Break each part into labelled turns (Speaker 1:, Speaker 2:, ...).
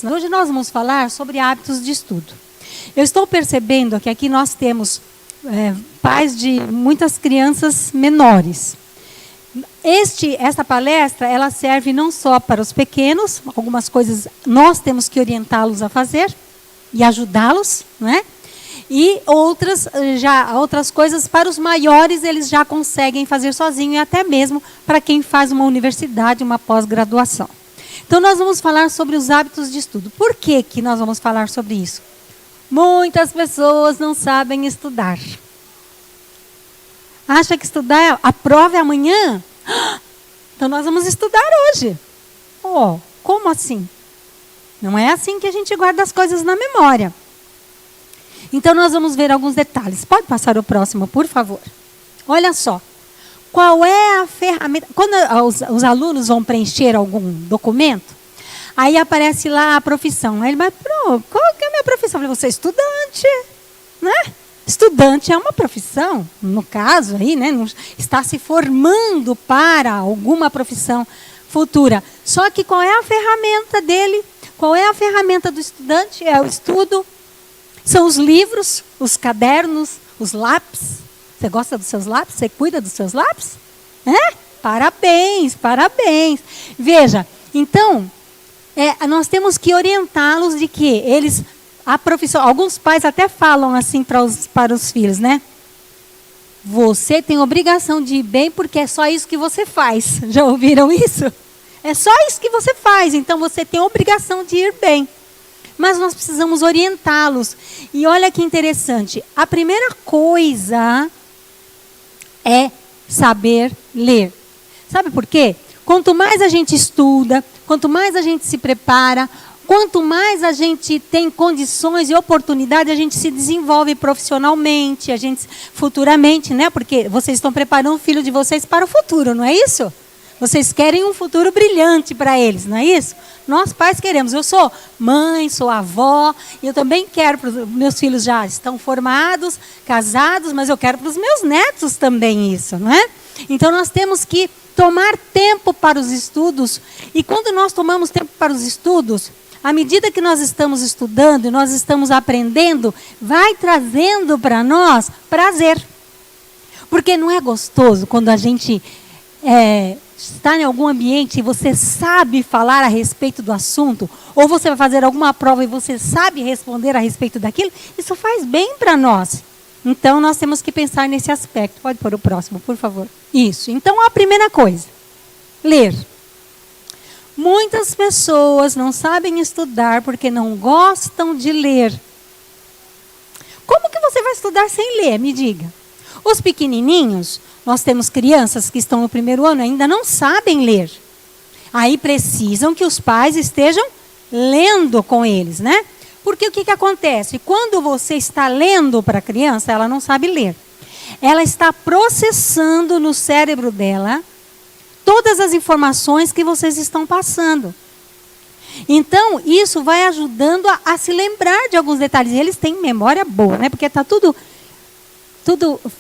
Speaker 1: Hoje nós vamos falar sobre hábitos de estudo. Eu estou percebendo que aqui nós temos pais de muitas crianças menores. Esta palestra, ela serve não só para os pequenos, algumas coisas nós temos que orientá-los a fazer e ajudá-los, né? E outras coisas para os maiores eles já conseguem fazer sozinhos e até mesmo para quem faz uma universidade, uma pós-graduação. Então, nós vamos falar sobre os hábitos de estudo. Por que nós vamos falar sobre isso? Muitas pessoas não sabem estudar. Acha que estudar, a prova é amanhã? Então, nós vamos estudar hoje. Oh, como assim? Não é assim que a gente guarda as coisas na memória. Então, nós vamos ver alguns detalhes. Pode passar o próximo, por favor. Olha só. Qual é a ferramenta? Quando os alunos vão preencher algum documento, aí aparece lá a profissão. Aí ele vai, qual que é a minha profissão? Eu falei, você é estudante, né? Estudante é uma profissão, no caso aí, né? Está se formando para alguma profissão futura. Só que qual é a ferramenta dele? Qual é a ferramenta do estudante? É o estudo. São os livros, os cadernos, os lápis. Você gosta dos seus lápis? Você cuida dos seus lápis? Parabéns, parabéns. Veja, então, nós temos que orientá-los de que a profissão, alguns pais até falam assim para os filhos, né? Você tem obrigação de ir bem porque é só isso que você faz. Já ouviram isso? É só isso que você faz, então você tem obrigação de ir bem. Mas nós precisamos orientá-los. E olha que interessante, a primeira coisa é saber ler. Sabe por quê? Quanto mais a gente estuda, quanto mais a gente se prepara, quanto mais a gente tem condições e oportunidade, a gente se desenvolve profissionalmente, a gente futuramente, né? Porque vocês estão preparando o filho de vocês para o futuro, não é isso? Vocês querem um futuro brilhante para eles, não é isso? Nós pais queremos. Eu sou mãe, sou avó, e eu também quero, meus filhos já estão formados, casados, mas eu quero para os meus netos também isso, não é? Então nós temos que tomar tempo para os estudos, e quando nós tomamos tempo para os estudos, à medida que nós estamos estudando e nós estamos aprendendo, vai trazendo para nós prazer. Porque não é gostoso quando a gente está em algum ambiente e você sabe falar a respeito do assunto, ou você vai fazer alguma prova e você sabe responder a respeito daquilo, isso faz bem para nós. Então, nós temos que pensar nesse aspecto. Pode pôr o próximo, por favor. Isso. Então, a primeira coisa, ler. Muitas pessoas não sabem estudar porque não gostam de ler. Como que você vai estudar sem ler? Me diga. Os pequenininhos, nós temos crianças que estão no primeiro ano e ainda não sabem ler. Aí precisam que os pais estejam lendo com eles, né? Porque o que acontece? Quando você está lendo para a criança, ela não sabe ler. Ela está processando no cérebro dela todas as informações que vocês estão passando. Então, isso vai ajudando a se lembrar de alguns detalhes. E eles têm memória boa, né? Porque está tudo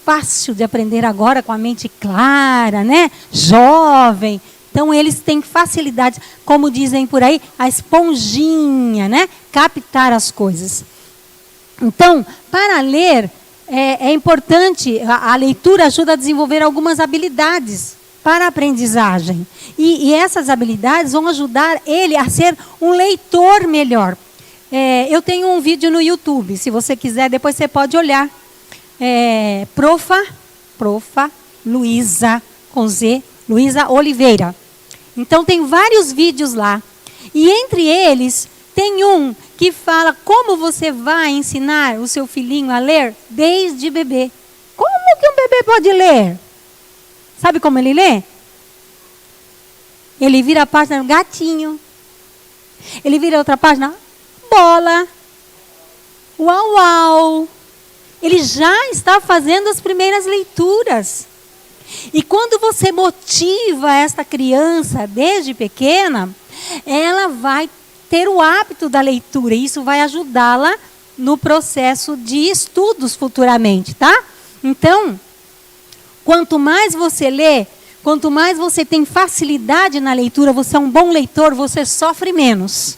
Speaker 1: fácil de aprender agora, com a mente clara, né? Jovem. Então, eles têm facilidade, como dizem por aí, a esponjinha, né? Captar as coisas. Então, para ler, é importante, a leitura ajuda a desenvolver algumas habilidades para a aprendizagem. E essas habilidades vão ajudar ele a ser um leitor melhor. Eu tenho um vídeo no YouTube, se você quiser, depois você pode olhar. Profa Luísa, com Z, Luísa Oliveira. Então, tem vários vídeos lá. E entre eles, tem um que fala como você vai ensinar o seu filhinho a ler desde bebê. Como que um bebê pode ler? Sabe como ele lê? Ele vira a página gatinho. Ele vira outra página bola. Uau, uau. Ele já está fazendo as primeiras leituras. E quando você motiva esta criança desde pequena, ela vai ter o hábito da leitura. E isso vai ajudá-la no processo de estudos futuramente, tá? Então, quanto mais você lê, Quanto mais você tem facilidade na leitura, você é um bom leitor, você sofre menos.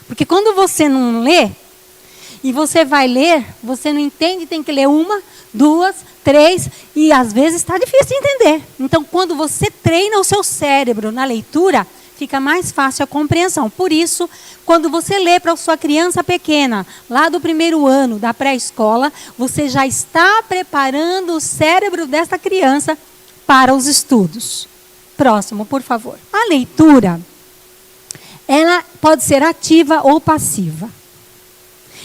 Speaker 1: Porque quando você não lê, e você vai ler, você não entende, tem que ler 1, 2, 3, e às vezes está difícil de entender. Então, quando você treina o seu cérebro na leitura, fica mais fácil a compreensão. Por isso, quando você lê para a sua criança pequena, lá do 1º ano da pré-escola, você já está preparando o cérebro dessa criança para os estudos. Próximo, por favor. A leitura, ela pode ser ativa ou passiva.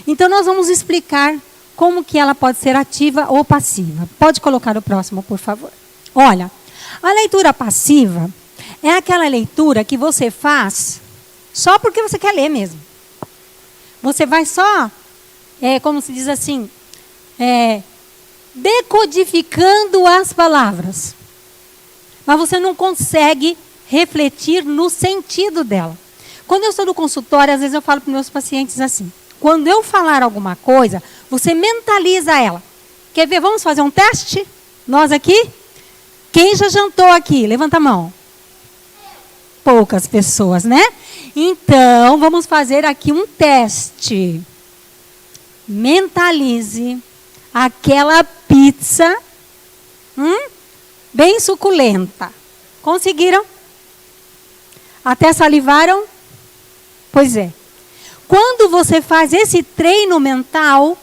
Speaker 1: Então, nós vamos explicar como que ela pode ser ativa ou passiva. Pode colocar o próximo, por favor. Olha, a leitura passiva é aquela leitura que você faz só porque você quer ler mesmo. Você vai só, como se diz assim, decodificando as palavras. Mas você não consegue refletir no sentido dela. Quando eu estou no consultório, às vezes eu falo para os meus pacientes assim: quando eu falar alguma coisa, você mentaliza ela. Quer ver? Vamos fazer um teste? Nós aqui? Quem já jantou aqui? Levanta a mão. Poucas pessoas, né? Então, vamos fazer aqui um teste. Mentalize aquela pizza bem suculenta. Conseguiram? Até salivaram? Pois é. Quando você faz esse treino mental,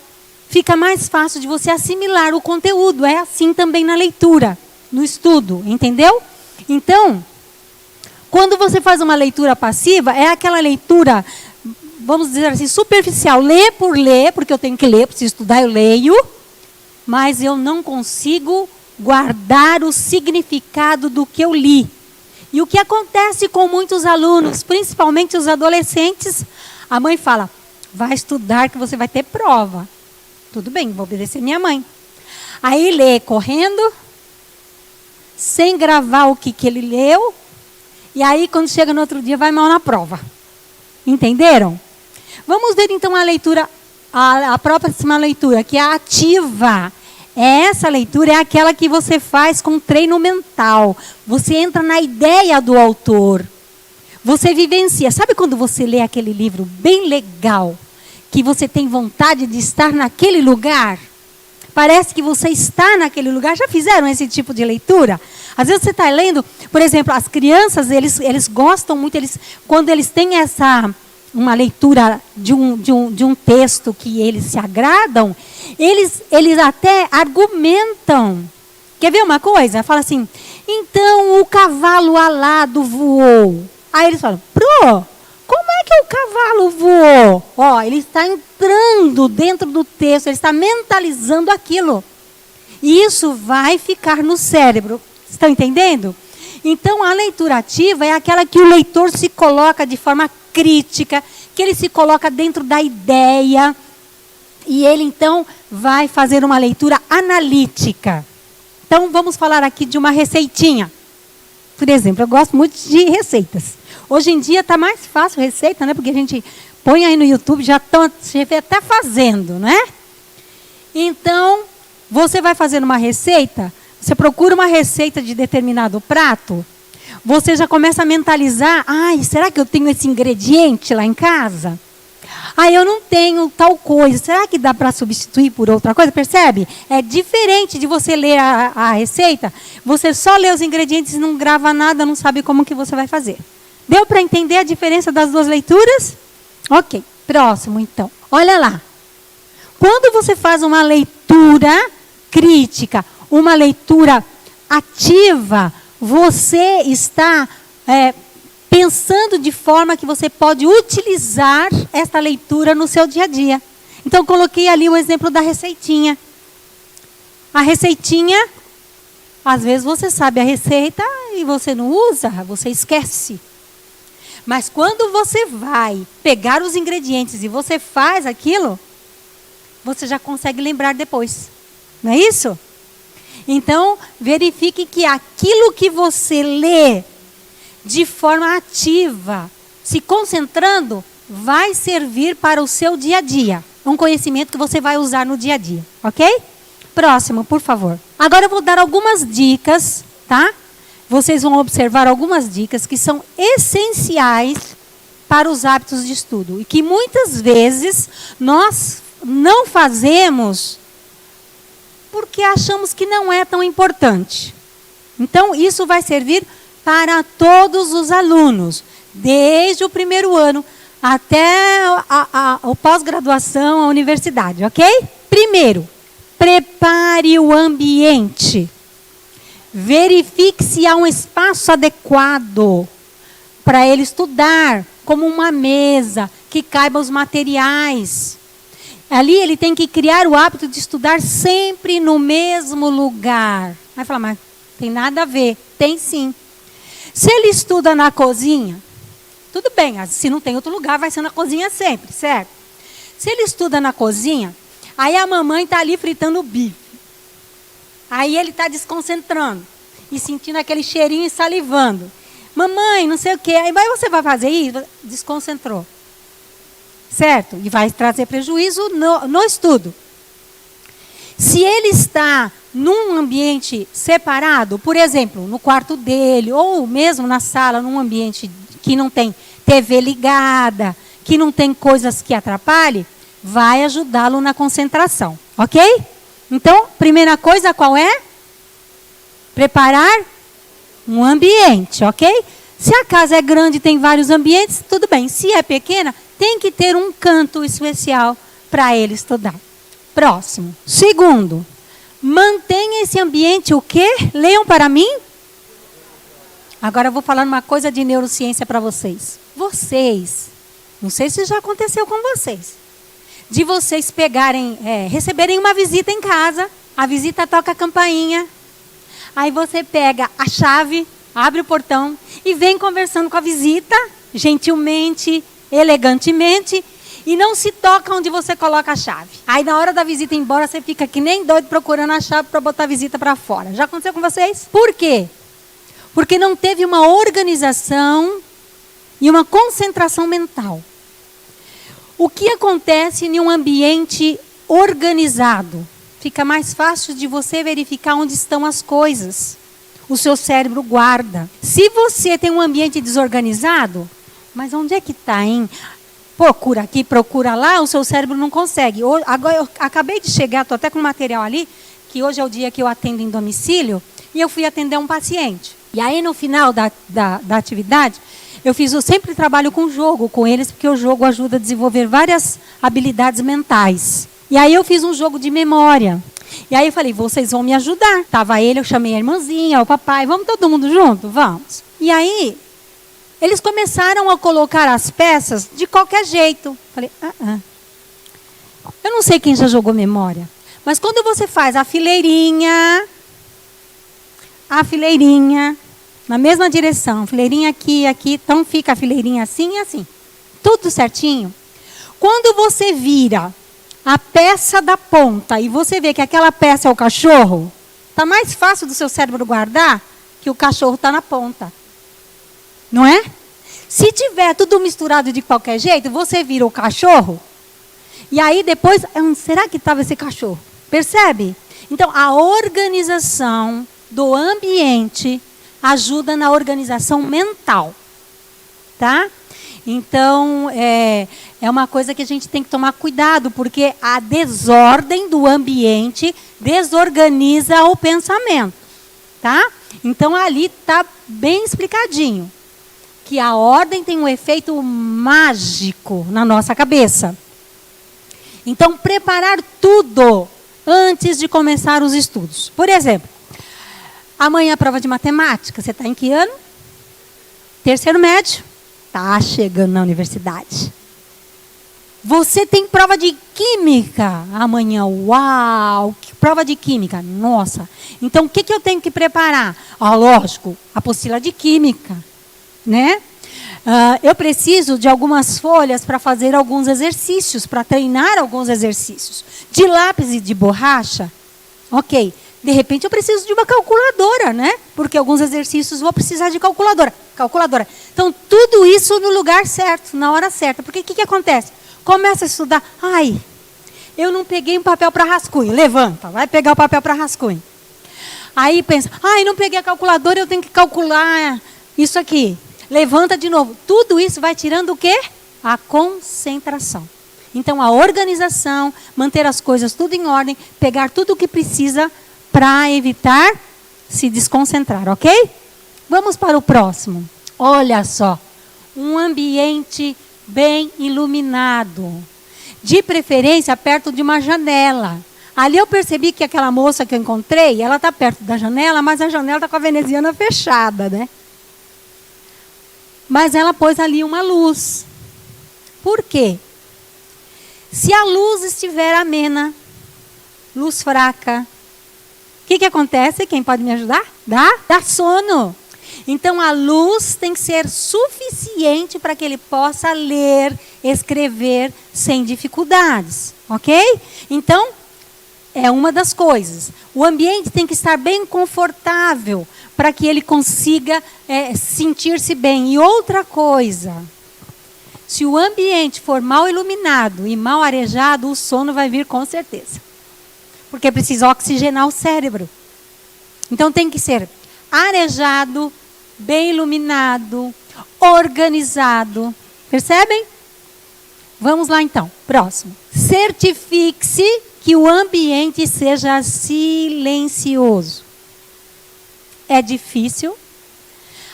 Speaker 1: fica mais fácil de você assimilar o conteúdo. É assim também na leitura, no estudo, entendeu? Então, quando você faz uma leitura passiva, é aquela leitura, vamos dizer assim, superficial. Ler por ler, porque eu tenho que ler, preciso estudar, eu leio. Mas eu não consigo guardar o significado do que eu li. E o que acontece com muitos alunos, principalmente os adolescentes, a mãe fala: vai estudar que você vai ter prova. Tudo bem, vou obedecer minha mãe. Aí lê correndo, sem gravar o que ele leu, e aí quando chega no outro dia vai mal na prova. Entenderam? Vamos ver então a leitura, a próxima leitura, que é a ativa. Essa leitura é aquela que você faz com treino mental. Você entra na ideia do autor. Você vivencia. Sabe quando você lê aquele livro bem legal, que você tem vontade de estar naquele lugar? Parece que você está naquele lugar. Já fizeram esse tipo de leitura? Às vezes você está lendo, por exemplo, as crianças, eles gostam muito, quando eles têm uma leitura de um texto que eles se agradam, eles até argumentam. Quer ver uma coisa? Fala assim: então o cavalo alado voou. Aí eles falam: Pro, como é que o cavalo voou? Ó, ele está entrando dentro do texto, ele está mentalizando aquilo. E isso vai ficar no cérebro. Estão entendendo? Então, a leitura ativa é aquela que o leitor se coloca de forma crítica, que ele se coloca dentro da ideia, e ele, então, vai fazer uma leitura analítica. Então, vamos falar aqui de uma receitinha. Por exemplo, eu gosto muito de receitas. Hoje em dia está mais fácil receita, né? Porque a gente põe aí no YouTube, já estão até fazendo, né? Então, você vai fazer uma receita, você procura uma receita de determinado prato, você já começa a mentalizar: ai, será que eu tenho esse ingrediente lá em casa? Ah, eu não tenho tal coisa, será que dá para substituir por outra coisa? Percebe? É diferente de você ler a receita, você só lê os ingredientes e não grava nada, não sabe como que você vai fazer. Deu para entender a diferença das duas leituras? Ok, próximo então. Olha lá. Quando você faz uma leitura crítica, uma leitura ativa, você está pensando de forma que você pode utilizar esta leitura no seu dia a dia. Então, coloquei ali o exemplo da receitinha. A receitinha, às vezes você sabe a receita e você não usa, você esquece. Mas quando você vai pegar os ingredientes e você faz aquilo, você já consegue lembrar depois. Não é isso? Então, verifique que aquilo que você lê de forma ativa, se concentrando, vai servir para o seu dia a dia. Um conhecimento que você vai usar no dia a dia, ok? Próximo, por favor. Agora eu vou dar algumas dicas, tá? Vocês vão observar algumas dicas que são essenciais para os hábitos de estudo. E que muitas vezes nós não fazemos porque achamos que não é tão importante. Então, isso vai servir para todos os alunos, desde o primeiro ano até a pós-graduação, a universidade, ok? Primeiro, prepare o ambiente. Verifique se há um espaço adequado para ele estudar, como uma mesa, que caiba os materiais. Ali ele tem que criar o hábito de estudar sempre no mesmo lugar. Vai falar, mas tem nada a ver. Tem sim. Se ele estuda na cozinha, tudo bem, se não tem outro lugar, vai ser na cozinha sempre, certo? Se ele estuda na cozinha, aí a mamãe está ali fritando o bife. Aí ele está desconcentrando e sentindo aquele cheirinho e salivando. Mamãe, não sei o quê. Aí você vai fazer isso? Desconcentrou. Certo? E vai trazer prejuízo no estudo. Se ele está num ambiente separado, por exemplo, no quarto dele, ou mesmo na sala, num ambiente que não tem TV ligada, que não tem coisas que atrapalhem, vai ajudá-lo na concentração. Ok? Então, primeira coisa qual é? Preparar um ambiente, ok? Se a casa é grande e tem vários ambientes, tudo bem. Se é pequena, tem que ter um canto especial para ele estudar. Próximo. Segundo, mantenha esse ambiente o quê? Leiam para mim. Agora eu vou falar uma coisa de neurociência para vocês. Vocês, não sei se já aconteceu com vocês, de vocês pegarem, receberem uma visita em casa, a visita toca a campainha, aí você pega a chave, abre o portão e vem conversando com a visita, gentilmente, elegantemente, e não se toca onde você coloca a chave. Aí na hora da visita ir embora, você fica que nem doido procurando a chave para botar a visita para fora. Já aconteceu com vocês? Por quê? Porque não teve uma organização e uma concentração mental. O que acontece em um ambiente organizado? Fica mais fácil de você verificar onde estão as coisas. O seu cérebro guarda. Se você tem um ambiente desorganizado, mas onde é que está, hein? Procura aqui, procura lá, o seu cérebro não consegue. Agora eu acabei de chegar, estou até com material ali, que hoje é o dia que eu atendo em domicílio, e eu fui atender um paciente. E aí no final da atividade, eu sempre trabalho com jogo com eles, porque o jogo ajuda a desenvolver várias habilidades mentais. E aí eu fiz um jogo de memória. E aí eu falei, vocês vão me ajudar. Tava ele, eu chamei a irmãzinha, o papai, vamos todo mundo junto? Vamos. E aí, eles começaram a colocar as peças de qualquer jeito. Falei, eu não sei quem já jogou memória, mas quando você faz a fileirinha, na mesma direção, fileirinha aqui, então fica a fileirinha assim e assim. Tudo certinho. Quando você vira a peça da ponta e você vê que aquela peça é o cachorro, está mais fácil do seu cérebro guardar que o cachorro está na ponta. Não é? Se tiver tudo misturado de qualquer jeito, você vira o cachorro, e aí depois, onde será que estava esse cachorro? Percebe? Então, a organização do ambiente ajuda na organização mental. Tá? Então, é uma coisa que a gente tem que tomar cuidado, porque a desordem do ambiente desorganiza o pensamento. Tá? Então, ali está bem explicadinho que a ordem tem um efeito mágico na nossa cabeça. Então, preparar tudo antes de começar os estudos. Por exemplo, amanhã a prova de matemática. Você está em que ano? Terceiro médio. Está chegando na universidade. Você tem prova de química amanhã. Uau! Que prova de química. Nossa. Então, o que eu tenho que preparar? Lógico, a apostila de química. Né? Eu preciso de algumas folhas para fazer alguns exercícios, para treinar alguns exercícios. De lápis e de borracha, ok. De repente eu preciso de uma calculadora, né? Porque alguns exercícios vou precisar de calculadora. Então, tudo isso no lugar certo, na hora certa. Porque o que acontece? Começa a estudar. Ai, eu não peguei um papel para rascunho. Levanta, vai pegar o papel para rascunho. Aí pensa, ai, não peguei a calculadora, eu tenho que calcular isso aqui. levanta de novo. Tudo isso vai tirando o quê? A concentração. Então, a organização, manter as coisas tudo em ordem, pegar tudo o que precisa para evitar se desconcentrar, ok? Vamos para o próximo. Olha só, um ambiente bem iluminado. De preferência, perto de uma janela. Ali eu percebi que aquela moça que eu encontrei, ela está perto da janela, mas a janela está com a veneziana fechada, né? Mas ela pôs ali uma luz. Por quê? Se a luz estiver amena, luz fraca, o que acontece? Quem pode me ajudar? Dá sono. Então, a luz tem que ser suficiente para que ele possa ler, escrever sem dificuldades, ok? Então, é uma das coisas. O ambiente tem que estar bem confortável para que ele consiga sentir-se bem. E outra coisa, se o ambiente for mal iluminado e mal arejado, o sono vai vir com certeza. Porque precisa oxigenar o cérebro. Então tem que ser arejado, bem iluminado, organizado. Percebem? Vamos lá então. Próximo. Certifique-se que o ambiente seja silencioso. É difícil.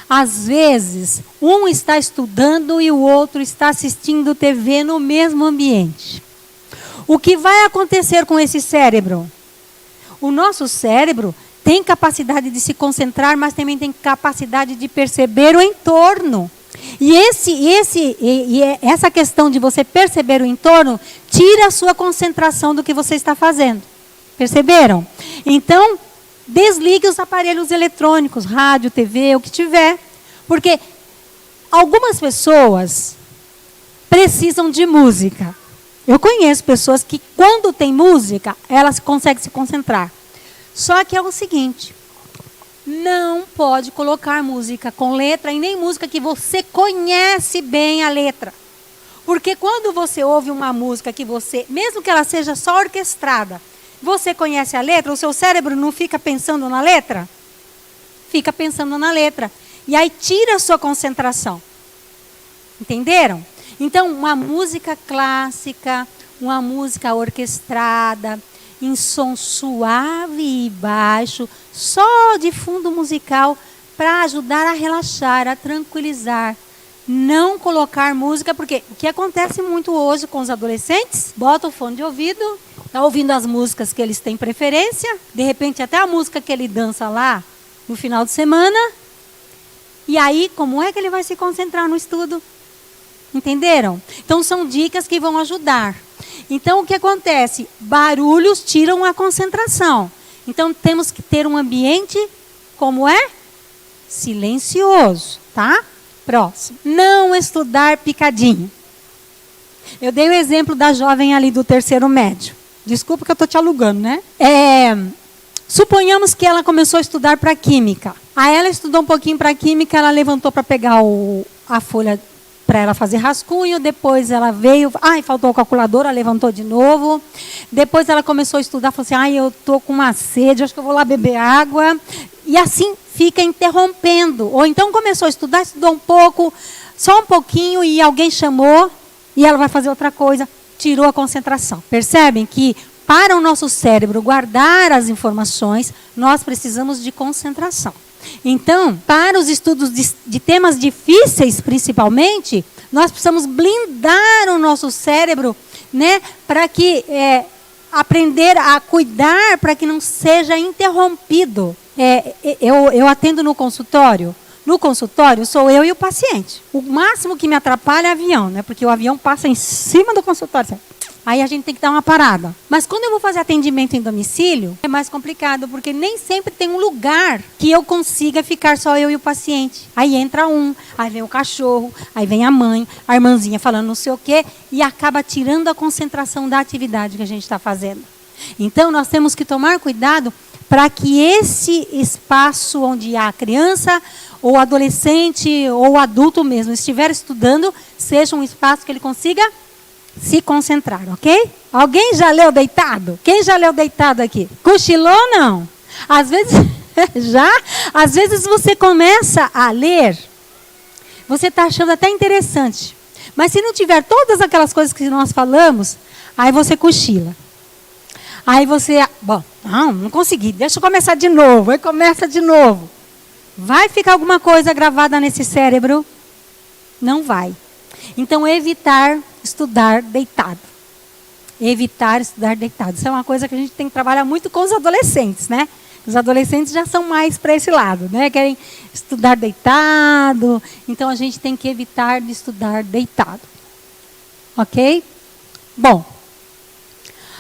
Speaker 1: Às vezes, um está estudando e o outro está assistindo TV no mesmo ambiente. O que vai acontecer com esse cérebro? O nosso cérebro tem capacidade de se concentrar, mas também tem capacidade de perceber o entorno. E essa questão de você perceber o entorno tira a sua concentração do que você está fazendo. Perceberam? Então, desligue os aparelhos eletrônicos, rádio, TV, o que tiver. Porque algumas pessoas precisam de música. Eu conheço pessoas que, quando tem música, elas conseguem se concentrar. Só que é o seguinte, não pode colocar música com letra e nem música que você conhece bem a letra. Porque quando você ouve uma música que você, mesmo que ela seja só orquestrada, você conhece a letra, o seu cérebro não fica pensando na letra? Fica pensando na letra. E aí tira a sua concentração. Entenderam? Então, uma música clássica, uma música orquestrada, em som suave e baixo, só de fundo musical, para ajudar a relaxar, a tranquilizar. Não colocar música, porque o que acontece muito hoje com os adolescentes, bota o fone de ouvido, está ouvindo as músicas que eles têm preferência, de repente até a música que ele dança lá no final de semana, e aí como é que ele vai se concentrar no estudo? Entenderam? Então são dicas que vão ajudar. Então o que acontece? Barulhos tiram a concentração. Então temos que ter um ambiente, como é? Silencioso, tá? Próximo. Não estudar picadinho. Eu dei o exemplo da jovem ali do terceiro médio. Desculpa que eu estou te alugando, né? Suponhamos que ela começou a estudar para química. Aí ela estudou um pouquinho para química, ela levantou para pegar a folha para ela fazer rascunho, depois ela veio, faltou a calculadora, levantou de novo. Depois ela começou a estudar, falou assim, eu estou com uma sede, acho que eu vou lá beber água. E assim fica interrompendo. Ou então começou a estudar, estudou um pouco, só um pouquinho, e alguém chamou, e ela vai fazer outra coisa, tirou a concentração. Percebem que para o nosso cérebro guardar as informações, nós precisamos de concentração. Então, para os estudos de temas difíceis, principalmente, nós precisamos blindar o nosso cérebro, né, para que aprender a cuidar para que não seja interrompido. Eu atendo no consultório. No consultório, sou eu e o paciente. O máximo que me atrapalha é avião, né, porque o avião passa em cima do consultório, sabe? Aí a gente tem que dar uma parada. Mas quando eu vou fazer atendimento em domicílio, é mais complicado, porque nem sempre tem um lugar que eu consiga ficar só eu e o paciente. Aí entra aí vem o cachorro, aí vem a mãe, a irmãzinha falando não sei o quê, e acaba tirando a concentração da atividade que a gente está fazendo. Então, nós temos que tomar cuidado para que esse espaço onde a criança, ou adolescente, ou adulto mesmo estiver estudando, seja um espaço que ele consiga se concentrar, ok? Alguém já leu deitado? Quem já leu deitado aqui? Cochilou ou não? Às vezes, às vezes você começa a ler, você está achando até interessante. Mas se não tiver todas aquelas coisas que nós falamos, aí você cochila. Aí você, bom, não consegui, deixa eu começar de novo. Aí começa de novo. Vai ficar alguma coisa gravada nesse cérebro? Não vai. Então, evitar estudar deitado. Evitar estudar deitado. Isso é uma coisa que a gente tem que trabalhar muito com os adolescentes, né? Os adolescentes já são mais para esse lado, né? Querem estudar deitado. Então, a gente tem que evitar de estudar deitado. Ok? Bom,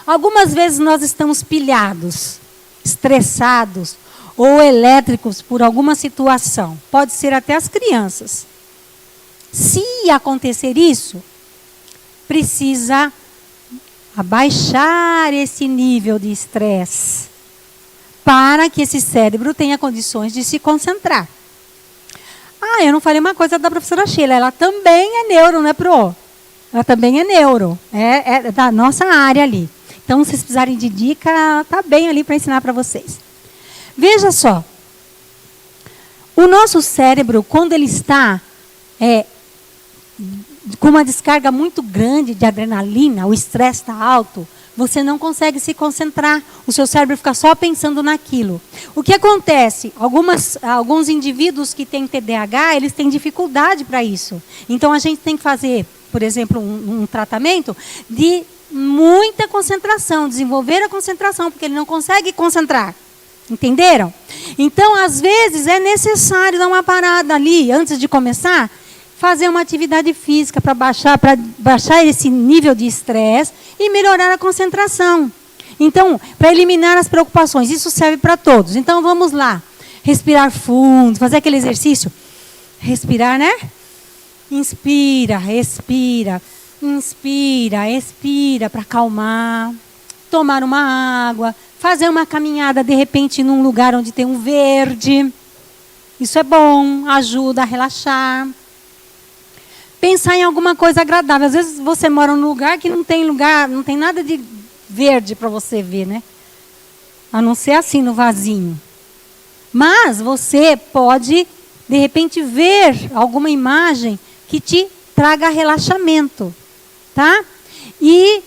Speaker 1: algumas vezes nós estamos pilhados, estressados ou elétricos por alguma situação. Pode ser até as crianças. Se acontecer isso, precisa abaixar esse nível de estresse para que esse cérebro tenha condições de se concentrar. Eu não falei uma coisa da professora Sheila, ela também é neuro, né, Pro? Ela também é neuro, é da nossa área ali. Então, se vocês precisarem de dica, ela está bem ali para ensinar para vocês. Veja só, o nosso cérebro, quando ele está com uma descarga muito grande de adrenalina, o estresse está alto, você não consegue se concentrar. O seu cérebro fica só pensando naquilo. O que acontece? Alguns indivíduos que têm TDAH, eles têm dificuldade para isso. Então, a gente tem que fazer, por exemplo, um tratamento de muita concentração, desenvolver a concentração, porque ele não consegue concentrar. Entenderam? Então, às vezes, é necessário dar uma parada ali, antes de começar, fazer uma atividade física para baixar esse nível de estresse e melhorar a concentração. Então, para eliminar as preocupações, isso serve para todos. Então, vamos lá. Respirar fundo, fazer aquele exercício. Respirar, né? Inspira, respira. Inspira, expira para acalmar. Tomar uma água. Fazer uma caminhada, de repente, num lugar onde tem um verde. Isso é bom, ajuda a relaxar. Pensar em alguma coisa agradável. Às vezes você mora num lugar que não tem nada de verde para você ver, né? A não ser assim no vasinho. Mas você pode, de repente, ver alguma imagem que te traga relaxamento, tá? E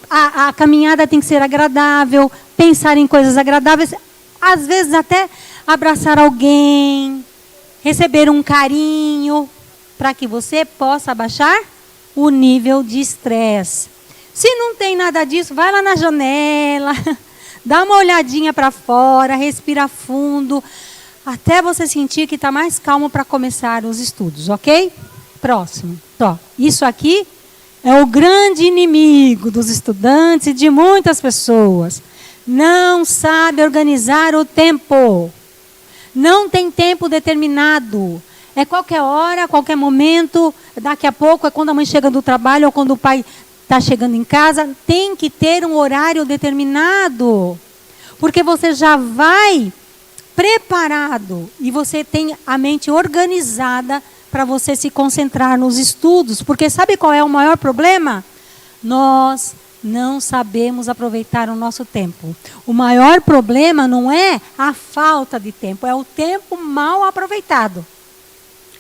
Speaker 1: a caminhada tem que ser agradável, pensar em coisas agradáveis, às vezes até abraçar alguém, receber um carinho, para que você possa abaixar o nível de estresse. Se não tem nada disso, vai lá na janela, dá uma olhadinha para fora, respira fundo, até você sentir que está mais calmo para começar os estudos, ok? Próximo. Isso aqui é o grande inimigo dos estudantes e de muitas pessoas. Não sabe organizar o tempo. Não tem tempo determinado. É qualquer hora, qualquer momento, daqui a pouco é quando a mãe chega do trabalho ou quando o pai está chegando em casa. Tem que ter um horário determinado. Porque você já vai preparado e você tem a mente organizada para você se concentrar nos estudos. Porque sabe qual é o maior problema? Nós não sabemos aproveitar o nosso tempo. O maior problema não é a falta de tempo, é o tempo mal aproveitado.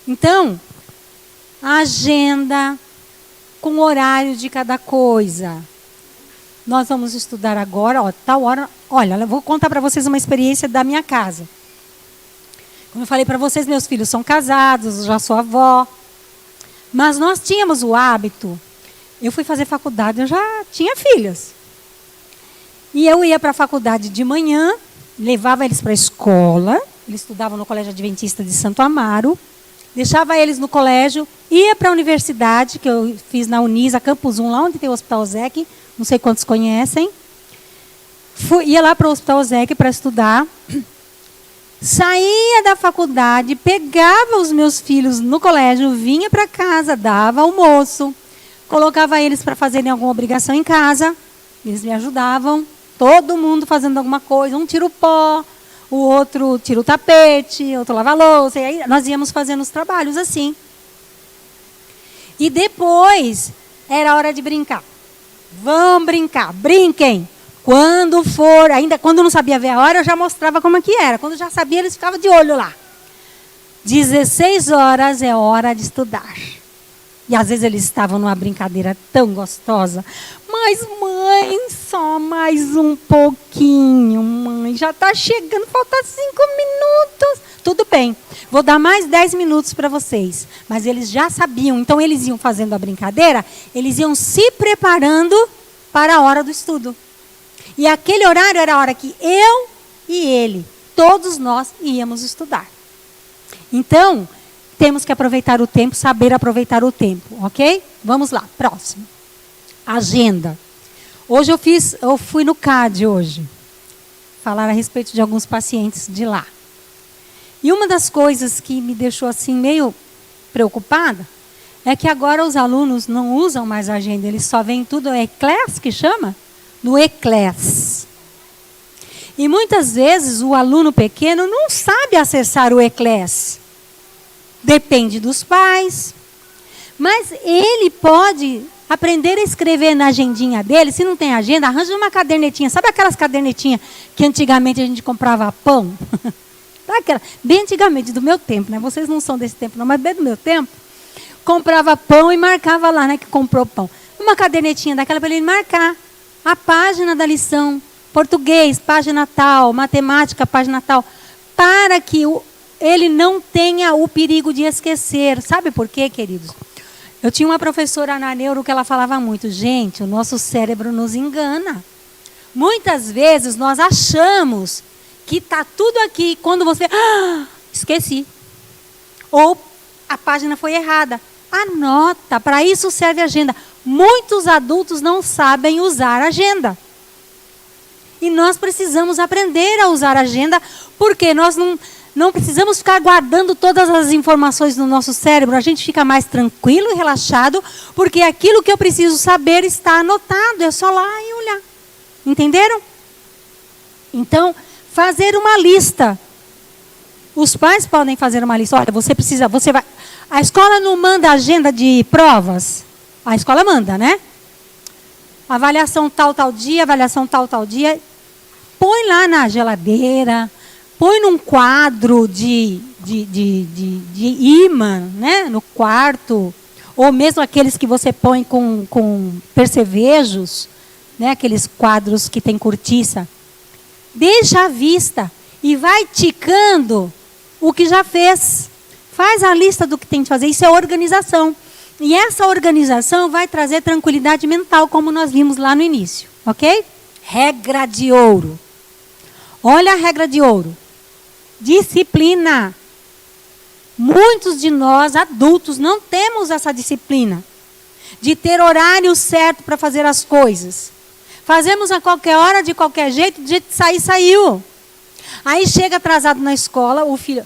Speaker 1: Então, a agenda com o horário de cada coisa. Nós vamos estudar agora, tal hora. Olha, eu vou contar para vocês uma experiência da minha casa. Como eu falei para vocês, meus filhos são casados, eu já sou avó. Mas nós tínhamos o hábito. Eu fui fazer faculdade, eu já tinha filhos. E eu ia para a faculdade de manhã, levava eles para a escola. Eles estudavam no Colégio Adventista de Santo Amaro. Deixava eles no colégio, ia para a universidade, que eu fiz na Unisa, Campus 1, lá onde tem o Hospital Zec, não sei quantos conhecem. Ia lá para o Hospital Zec para estudar. Saía da faculdade, pegava os meus filhos no colégio, vinha para casa, dava almoço, colocava eles para fazerem alguma obrigação em casa, eles me ajudavam, todo mundo fazendo alguma coisa, um tira o pó, o outro tira o tapete, outro lava a louça, e aí nós íamos fazendo os trabalhos assim. E depois era hora de brincar. Vão brincar, brinquem. Quando for, ainda quando não sabia ver a hora, eu já mostrava como é que era. Quando já sabia, eles ficavam de olho lá. 16 horas é hora de estudar. E às vezes eles estavam numa brincadeira tão gostosa. Mas, mãe, só mais um pouquinho, mãe. Já está chegando, falta 5 minutos. Tudo bem, vou dar mais 10 minutos para vocês. Mas eles já sabiam, então eles iam fazendo a brincadeira, eles iam se preparando para a hora do estudo. E aquele horário era a hora que eu e ele, todos nós, íamos estudar. Então, temos que aproveitar o tempo, saber aproveitar o tempo, ok? Vamos lá, próximo. Agenda. Hoje eu fui no CAD hoje, falar a respeito de alguns pacientes de lá. E uma das coisas que me deixou assim meio preocupada é que agora os alunos não usam mais a agenda, eles só veem tudo no Eclass, que chama? No Eclass. E muitas vezes o aluno pequeno não sabe acessar o Eclass. Depende dos pais. Mas ele pode aprender a escrever na agendinha dele. Se não tem agenda, arranja uma cadernetinha. Sabe aquelas cadernetinhas que antigamente a gente comprava pão? Bem antigamente, do meu tempo, né? Vocês não são desse tempo não, mas bem do meu tempo. Comprava pão e marcava lá, né? Que comprou pão. Uma cadernetinha daquela para ele marcar a página da lição. Português, página tal. Matemática, página tal. Para que ele não tenha o perigo de esquecer. Sabe por quê, queridos? Eu tinha uma professora na neuro que ela falava muito. Gente, o nosso cérebro nos engana. Muitas vezes nós achamos que está tudo aqui. Quando você... esqueci. Ou a página foi errada. Anota. Para isso serve a agenda. Muitos adultos não sabem usar a agenda. E nós precisamos aprender a usar a agenda, porque nós não precisamos ficar guardando todas as informações no nosso cérebro. A gente fica mais tranquilo e relaxado, porque aquilo que eu preciso saber está anotado. É só lá e olhar. Entenderam? Então, fazer uma lista. Os pais podem fazer uma lista. Olha, você vai... A escola não manda agenda de provas? A escola manda, né? Avaliação tal dia, avaliação tal dia. Põe lá na geladeira, põe num quadro de ímã, né? No quarto. Ou mesmo aqueles que você põe com percevejos, né? Aqueles quadros que tem cortiça. Deixa à vista e vai ticando o que já fez. Faz a lista do que tem que fazer. Isso é organização. E essa organização vai trazer tranquilidade mental, como nós vimos lá no início. Ok? Regra de ouro. Olha a regra de ouro. Disciplina. Muitos de nós, adultos, não temos essa disciplina de ter horário certo para fazer as coisas. Fazemos a qualquer hora, de qualquer jeito, de sair, saiu. Aí chega atrasado na escola, o filho...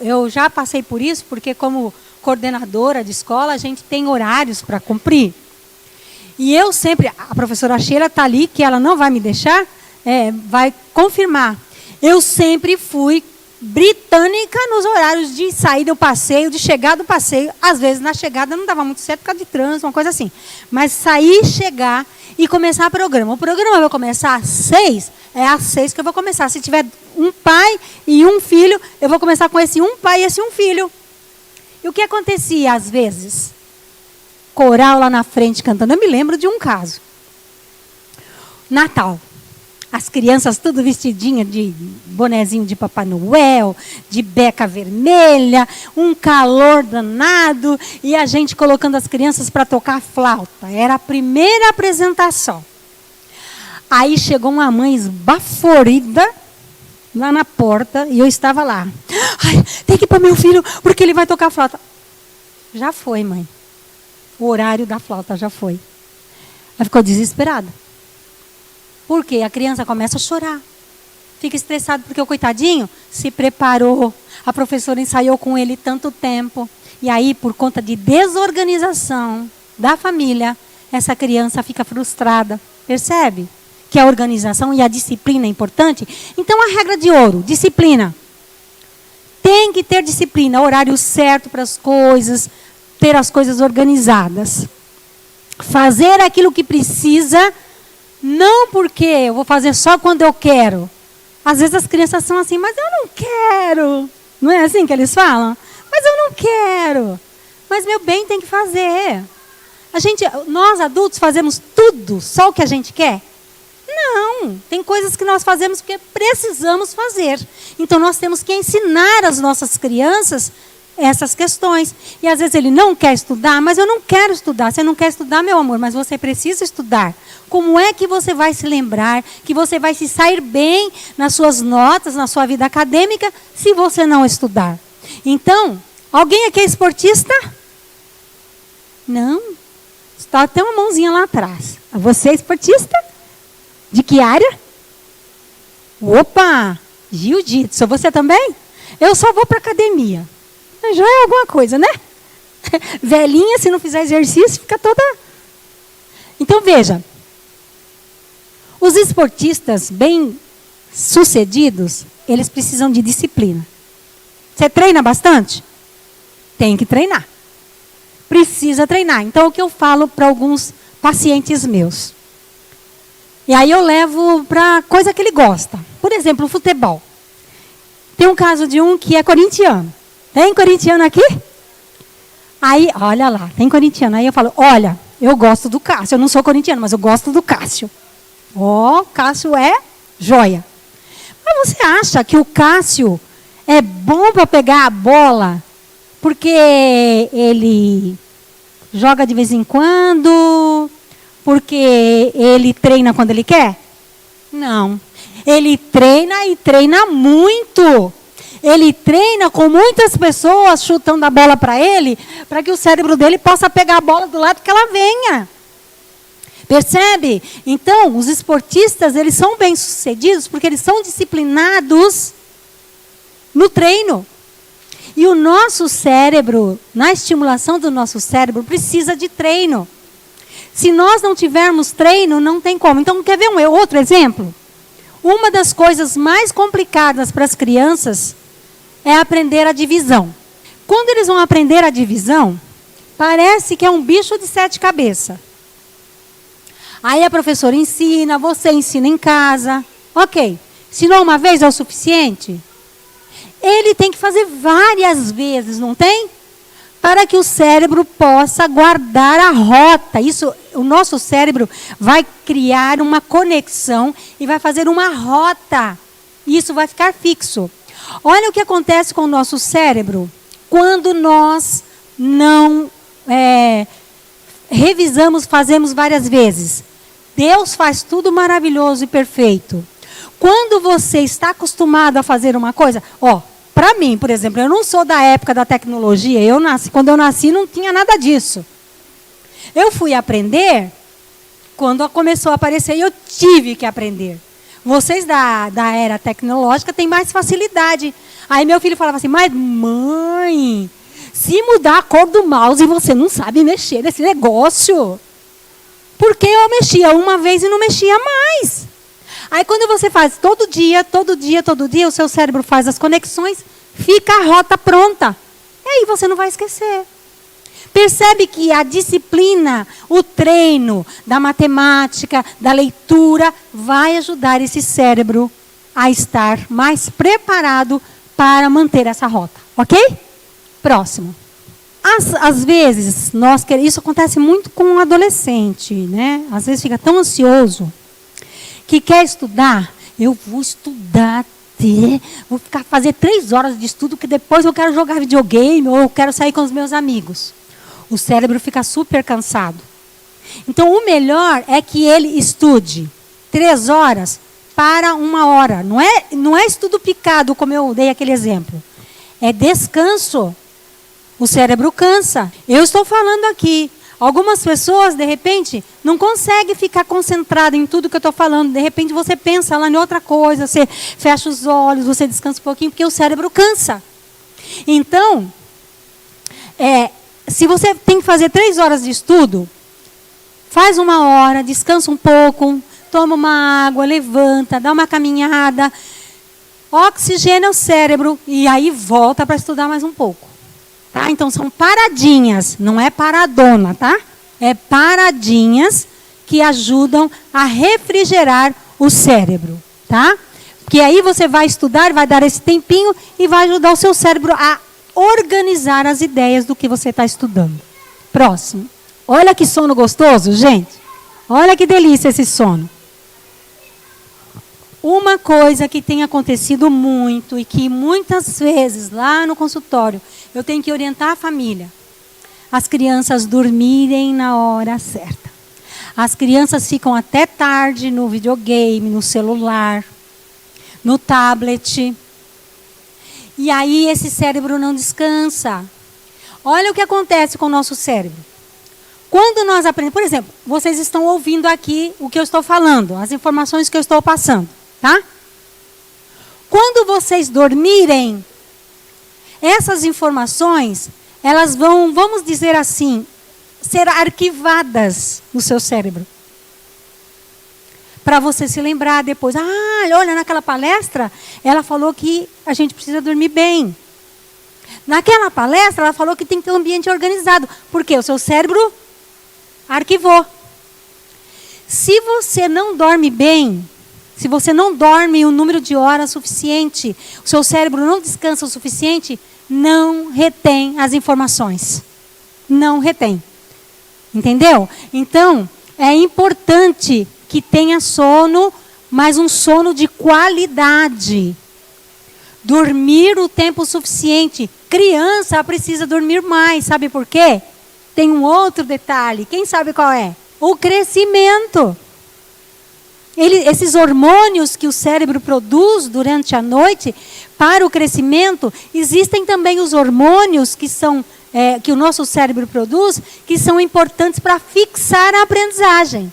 Speaker 1: Eu já passei por isso, porque como coordenadora de escola, a gente tem horários para cumprir. E eu sempre, a professora Sheila está ali, que ela não vai me deixar, vai confirmar. Eu sempre fui britânica nos horários de sair do passeio, de chegar do passeio. Às vezes na chegada não dava muito certo por causa de trânsito, uma coisa assim. Mas sair, chegar e começar o programa. O programa vai começar às 6, é às 6 que eu vou começar. Se tiver um pai e um filho, eu vou começar com esse um pai e esse um filho. E o que acontecia às vezes? Coral lá na frente cantando. Eu me lembro de um caso. Natal. As crianças tudo vestidinhas de bonezinho de Papai Noel, de beca vermelha, um calor danado, e a gente colocando as crianças para tocar flauta. Era a primeira apresentação. Aí chegou uma mãe esbaforida lá na porta, e eu estava lá. Ai, tem que ir para meu filho, porque ele vai tocar flauta. Já foi, mãe. O horário da flauta já foi. Ela ficou desesperada. Por quê? A criança começa a chorar. Fica estressado porque o coitadinho se preparou. A professora ensaiou com ele tanto tempo. E aí, por conta de desorganização da família, essa criança fica frustrada. Percebe? Que a organização e a disciplina é importante. Então, a regra de ouro, disciplina. Tem que ter disciplina, horário certo para as coisas, ter as coisas organizadas. Fazer aquilo que precisa, não porque eu vou fazer só quando eu quero. Às vezes as crianças são assim, mas eu não quero. Não é assim que eles falam? Mas eu não quero. Mas meu bem tem que fazer. Nós adultos fazemos tudo, só o que a gente quer? Não, tem coisas que nós fazemos porque precisamos fazer. Então nós temos que ensinar às nossas crianças essas questões. E às vezes ele não quer estudar, mas eu não quero estudar. Você não quer estudar, meu amor, mas você precisa estudar. Como é que você vai se lembrar, que você vai se sair bem nas suas notas, na sua vida acadêmica, se você não estudar? Então, alguém aqui é esportista? Não. Está até uma mãozinha lá atrás. Você é esportista? De que área? Opa! Jiu-jitsu. Você também? Eu só vou para academia. Já é alguma coisa, né? Velhinha, se não fizer exercício, fica toda... Então, veja. Os esportistas bem-sucedidos, eles precisam de disciplina. Você treina bastante? Tem que treinar. Precisa treinar. Então, o que eu falo para alguns pacientes meus? E aí eu levo para coisa que ele gosta. Por exemplo, o futebol. Tem um caso de um que é corintiano. Tem corintiano aqui? Aí, olha lá, tem corintiano. Aí eu falo, olha, eu gosto do Cássio. Eu não sou corintiano, mas eu gosto do Cássio. Cássio é joia. Mas você acha que o Cássio é bom para pegar a bola porque ele joga de vez em quando, porque ele treina quando ele quer? Não. Ele treina e treina muito. Ele treina com muitas pessoas chutando a bola para ele, para que o cérebro dele possa pegar a bola do lado que ela venha. Percebe? Então, os esportistas, eles são bem-sucedidos porque eles são disciplinados no treino. E o nosso cérebro, na estimulação do nosso cérebro, precisa de treino. Se nós não tivermos treino, não tem como. Então, quer ver outro exemplo? Uma das coisas mais complicadas para as crianças é aprender a divisão. Quando eles vão aprender a divisão, parece que é um bicho de 7 cabeças. Aí a professora ensina, você ensina em casa. Ok, ensinou uma vez é o suficiente? Ele tem que fazer várias vezes, não tem? Para que o cérebro possa guardar a rota. O nosso cérebro vai criar uma conexão e vai fazer uma rota. Isso vai ficar fixo. Olha o que acontece com o nosso cérebro quando nós não revisamos, fazemos várias vezes. Deus faz tudo maravilhoso e perfeito. Quando você está acostumado a fazer uma coisa, para mim, por exemplo, eu não sou da época da tecnologia. Quando eu nasci não tinha nada disso. Eu fui aprender quando começou a aparecer e eu tive que aprender. Vocês da era tecnológica têm mais facilidade. Aí meu filho falava assim, mas mãe, se mudar a cor do mouse você não sabe mexer nesse negócio. Porque eu mexia uma vez e não mexia mais. Aí quando você faz todo dia, o seu cérebro faz as conexões, fica a rota pronta. E aí você não vai esquecer. Percebe que a disciplina, o treino da matemática, da leitura, vai ajudar esse cérebro a estar mais preparado para manter essa rota. Ok? Próximo. Às vezes, isso acontece muito com um adolescente, né? Às vezes fica tão ansioso que quer estudar. Eu vou estudar vou fazer 3 horas de estudo, que depois eu quero jogar videogame ou eu quero sair com os meus amigos. O cérebro fica super cansado. Então, o melhor é que ele estude 3 horas para 1 hora. Não é estudo picado, como eu dei aquele exemplo. É descanso. O cérebro cansa. Eu estou falando aqui. Algumas pessoas, de repente, não conseguem ficar concentrado em tudo que eu estou falando. De repente, você pensa lá em outra coisa. Você fecha os olhos, você descansa um pouquinho, porque o cérebro cansa. Então, se você tem que fazer 3 horas de estudo, faz 1 hora, descansa um pouco, toma uma água, levanta, dá uma caminhada, oxigena o cérebro e aí volta para estudar mais um pouco. Tá? Então, são paradinhas, não é paradona, tá? É paradinhas que ajudam a refrigerar o cérebro, tá? Porque aí você vai estudar, vai dar esse tempinho e vai ajudar o seu cérebro a organizar as ideias do que você está estudando. Próximo. Olha que sono gostoso, gente. Olha que delícia esse sono. Uma coisa que tem acontecido muito e que muitas vezes lá no consultório eu tenho que orientar a família. As crianças dormirem na hora certa. As crianças ficam até tarde no videogame, no celular, no tablet. E aí esse cérebro não descansa. Olha o que acontece com o nosso cérebro. Quando nós aprendemos, por exemplo, vocês estão ouvindo aqui o que eu estou falando, as informações que eu estou passando, tá? Quando vocês dormirem, essas informações, elas vão, vamos dizer assim, ser arquivadas no seu cérebro. Para você se lembrar depois. Ah, olha, naquela palestra, ela falou que a gente precisa dormir bem. Naquela palestra, ela falou que tem que ter um ambiente organizado. Por quê? O seu cérebro arquivou. Se você não dorme bem, se você não dorme o número de horas suficiente, o seu cérebro não descansa o suficiente, não retém as informações. Não retém. Entendeu? Então, é importante que tenha sono, mas um sono de qualidade. Dormir o tempo suficiente. Criança precisa dormir mais, sabe por quê? Tem um outro detalhe, quem sabe qual é? O crescimento. Esses hormônios que o cérebro produz durante a noite para o crescimento, existem também os hormônios que o nosso cérebro produz, que são importantes para fixar a aprendizagem.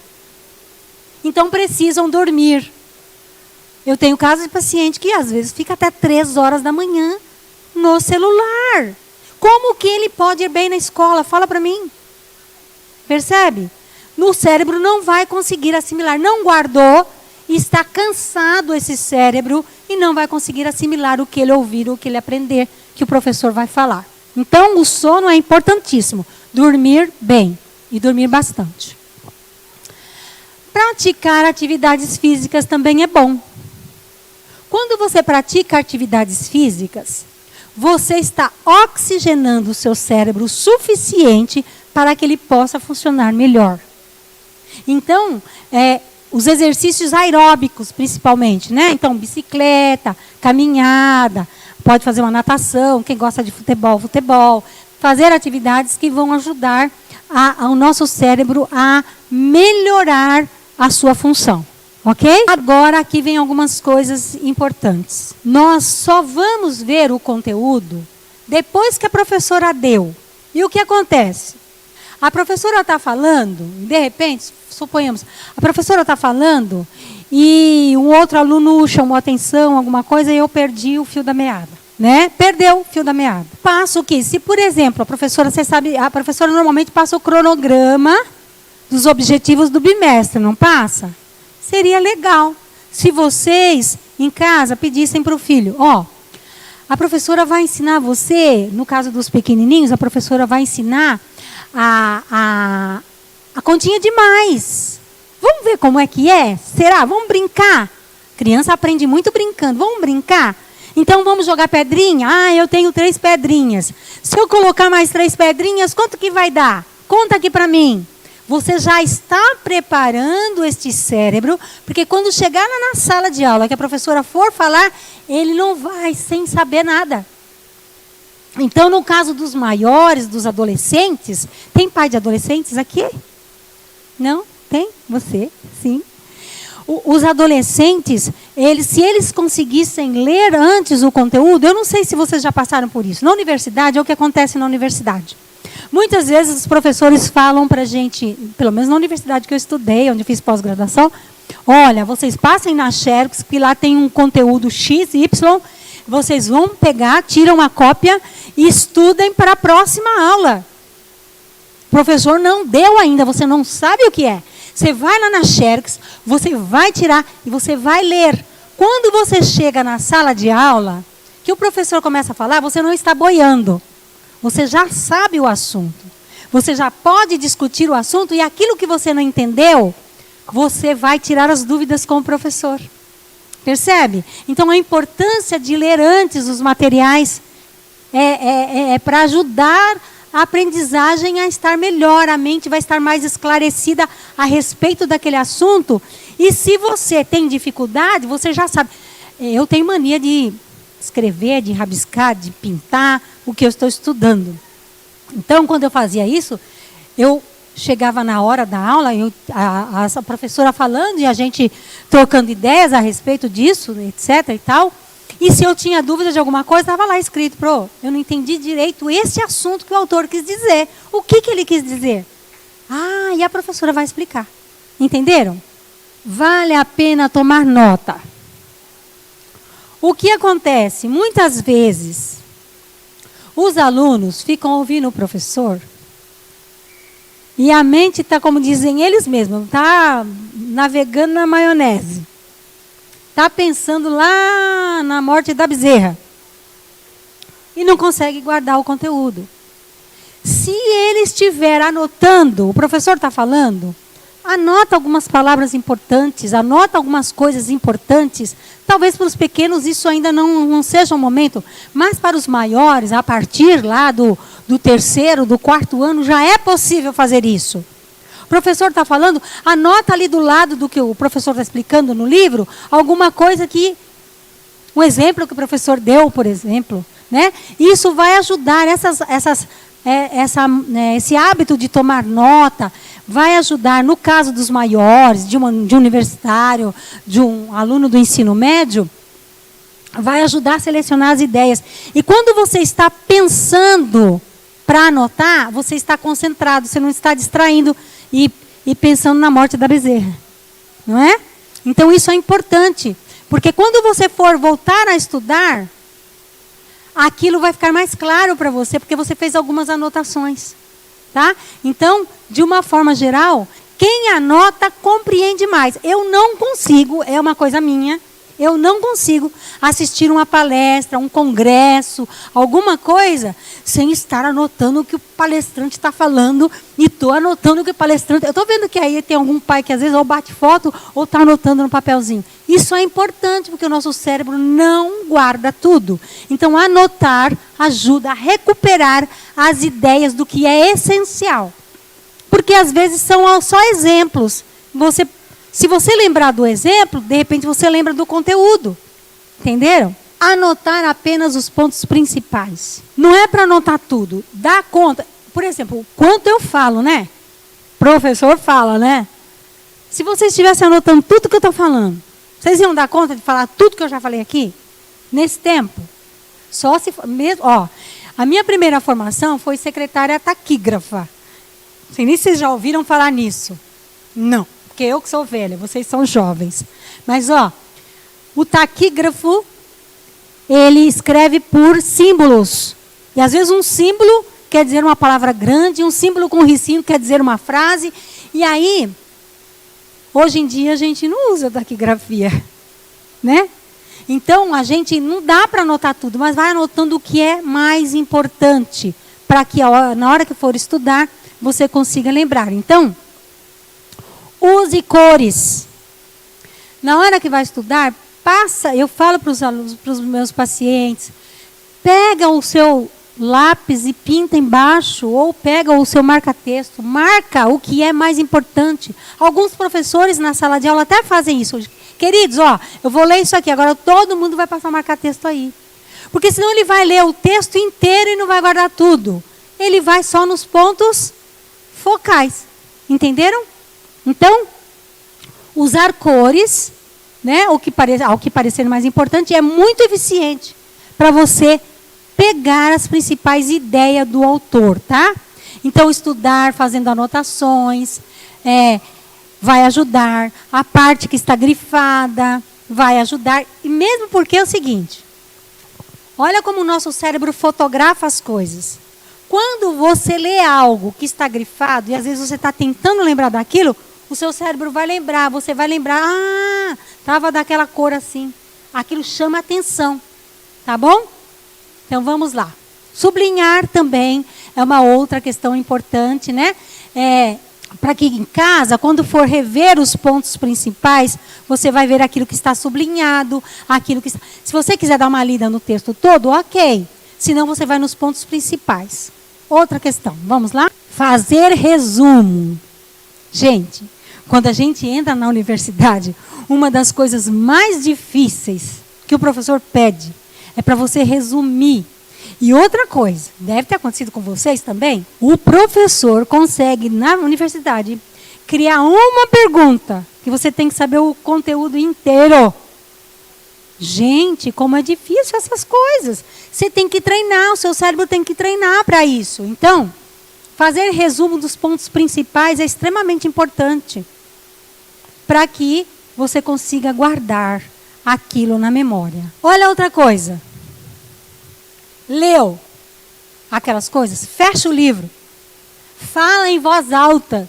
Speaker 1: Então precisam dormir. Eu tenho casos de paciente que às vezes fica até 3 horas da manhã no celular. Como que ele pode ir bem na escola? Fala para mim. Percebe? No cérebro não vai conseguir assimilar. Não guardou, está cansado esse cérebro e não vai conseguir assimilar o que ele ouvir, o que ele aprender, que o professor vai falar. Então o sono é importantíssimo. Dormir bem e dormir bastante. Praticar atividades físicas também é bom. Quando você pratica atividades físicas, você está oxigenando o seu cérebro o suficiente para que ele possa funcionar melhor. Então, os exercícios aeróbicos, principalmente, né? Então, bicicleta, caminhada, pode fazer uma natação, quem gosta de futebol. Fazer atividades que vão ajudar ao nosso cérebro a melhorar a sua função. Ok? Agora aqui vem algumas coisas importantes. Nós só vamos ver o conteúdo depois que a professora deu. E o que acontece? A professora está falando, de repente, suponhamos, a professora está falando e um outro aluno chamou atenção, alguma coisa, e eu perdi o fio da meada. Né? Perdeu o fio da meada. Passo que, se por exemplo, a professora, você sabe, a professora normalmente passa o cronograma dos objetivos do bimestre, não passa? Seria legal se vocês, em casa, pedissem para o filho, a professora vai ensinar você, no caso dos pequenininhos, a professora vai ensinar a continha de mais. Vamos ver como é que é? Será? Vamos brincar? Criança aprende muito brincando. Vamos brincar? Então vamos jogar pedrinha? Eu tenho 3 pedrinhas. Se eu colocar mais 3 pedrinhas, quanto que vai dar? Conta aqui para mim. Você já está preparando este cérebro, porque quando chegar na sala de aula, que a professora for falar, ele não vai sem saber nada. Então, no caso dos maiores, dos adolescentes, tem pai de adolescentes aqui? Não? Tem? Você? Sim. Os adolescentes, se eles conseguissem ler antes o conteúdo, eu não sei se vocês já passaram por isso. Na universidade, é o que acontece na universidade. Muitas vezes os professores falam para a gente, pelo menos na universidade que eu estudei, onde eu fiz pós-graduação, olha, vocês passem na Xerox, que lá tem um conteúdo X, Y, vocês vão pegar, tiram uma cópia e estudem para a próxima aula. O professor não deu ainda, você não sabe o que é. Você vai lá na Xerox, você vai tirar e você vai ler. Quando você chega na sala de aula, que o professor começa a falar, você não está boiando. Você já sabe o assunto. Você já pode discutir o assunto e aquilo que você não entendeu, você vai tirar as dúvidas com o professor. Percebe? Então, a importância de ler antes os materiais é para ajudar a aprendizagem a estar melhor, a mente vai estar mais esclarecida a respeito daquele assunto. E se você tem dificuldade, você já sabe. Eu tenho mania de escrever, de rabiscar, de pintar o que eu estou estudando. Então, quando eu fazia isso, eu chegava na hora da aula, a professora falando e a gente trocando ideias a respeito disso, etc. e tal. E se eu tinha dúvida de alguma coisa, estava lá escrito, eu não entendi direito esse assunto que o autor quis dizer. O que ele quis dizer? Ah, e a professora vai explicar. Entenderam? Vale a pena tomar nota. O que acontece? Muitas vezes, os alunos ficam ouvindo o professor e a mente está, como dizem eles mesmos, está navegando na maionese. Está pensando lá na morte da bezerra. E não consegue guardar o conteúdo. Se ele estiver anotando, o professor está falando, anota algumas palavras importantes, anota algumas coisas importantes. Talvez para os pequenos isso ainda não seja um momento, mas para os maiores, a partir lá do terceiro, do quarto ano, já é possível fazer isso. O professor está falando, anota ali do lado do que o professor está explicando no livro, alguma coisa que, um exemplo que o professor deu, por exemplo, né? Isso vai ajudar esse hábito de tomar nota, vai ajudar, no caso dos maiores, de um universitário, de um aluno do ensino médio, vai ajudar a selecionar as ideias. E quando você está pensando para anotar, você está concentrado, você não está distraindo e pensando na morte da bezerra. Não é? Então isso é importante, porque quando você for voltar a estudar, aquilo vai ficar mais claro para você, porque você fez algumas anotações. Tá? Então, de uma forma geral, quem anota compreende mais. Eu não consigo, é uma coisa minha, eu não consigo assistir uma palestra, um congresso, alguma coisa, sem estar anotando o que o palestrante está falando, e estou anotando o que o palestrante... Eu estou vendo que aí tem algum pai que às vezes ou bate foto ou está anotando no papelzinho. Isso é importante, porque o nosso cérebro não guarda tudo. Então, anotar ajuda a recuperar as ideias do que é essencial. Porque às vezes são só exemplos. Se você lembrar do exemplo, de repente você lembra do conteúdo. Entenderam? Anotar apenas os pontos principais. Não é para anotar tudo. Dá conta. Por exemplo, quanto eu falo, né? Professor fala, né? Se vocês estivessem anotando tudo que eu estou falando, vocês iam dar conta de falar tudo que eu já falei aqui? Nesse tempo? Só se mesmo, a minha primeira formação foi secretária taquígrafa. Não sei nem se vocês já ouviram falar nisso. Não, porque eu que sou velha, vocês são jovens. Mas, o taquígrafo, ele escreve por símbolos. E às vezes um símbolo quer dizer uma palavra grande, um símbolo com risquinho quer dizer uma frase. E aí, hoje em dia a gente não usa taquigrafia, né? Então, a gente não dá para anotar tudo, mas vai anotando o que é mais importante, para que na hora que for estudar, você consiga lembrar. Então, use cores. Na hora que vai estudar, eu falo para os alunos, para os meus pacientes, pega o seu lápis e pinta embaixo, ou pega o seu marca-texto, marca o que é mais importante. Alguns professores na sala de aula até fazem isso. Queridos, eu vou ler isso aqui, agora todo mundo vai passar marca-texto aí. Porque senão ele vai ler o texto inteiro e não vai guardar tudo. Ele vai só nos pontos focais. Entenderam? Então, usar cores, né, ao que parecer mais importante, é muito eficiente para você pegar as principais ideias do autor, tá? Então, estudar fazendo anotações, vai ajudar. A parte que está grifada vai ajudar. E mesmo porque é o seguinte, olha como o nosso cérebro fotografa as coisas. Quando você lê algo que está grifado, e às vezes você está tentando lembrar daquilo, o seu cérebro vai lembrar, você vai lembrar, estava daquela cor assim. Aquilo chama atenção, tá bom? Então vamos lá. Sublinhar também é uma outra questão importante, né? Para que em casa, quando for rever os pontos principais, você vai ver aquilo que está sublinhado, aquilo que está... Se você quiser dar uma lida no texto todo, ok. Senão você vai nos pontos principais. Outra questão, vamos lá? Fazer resumo. Gente, quando a gente entra na universidade, uma das coisas mais difíceis que o professor pede é para você resumir. E outra coisa, deve ter acontecido com vocês também, o professor consegue, na universidade, criar uma pergunta que você tem que saber o conteúdo inteiro. Gente, como é difícil essas coisas. Você tem que treinar, o seu cérebro tem que treinar para isso. Então, fazer resumo dos pontos principais é extremamente importante para que você consiga guardar aquilo na memória. Olha outra coisa. Leu aquelas coisas, fecha o livro. Fala em voz alta.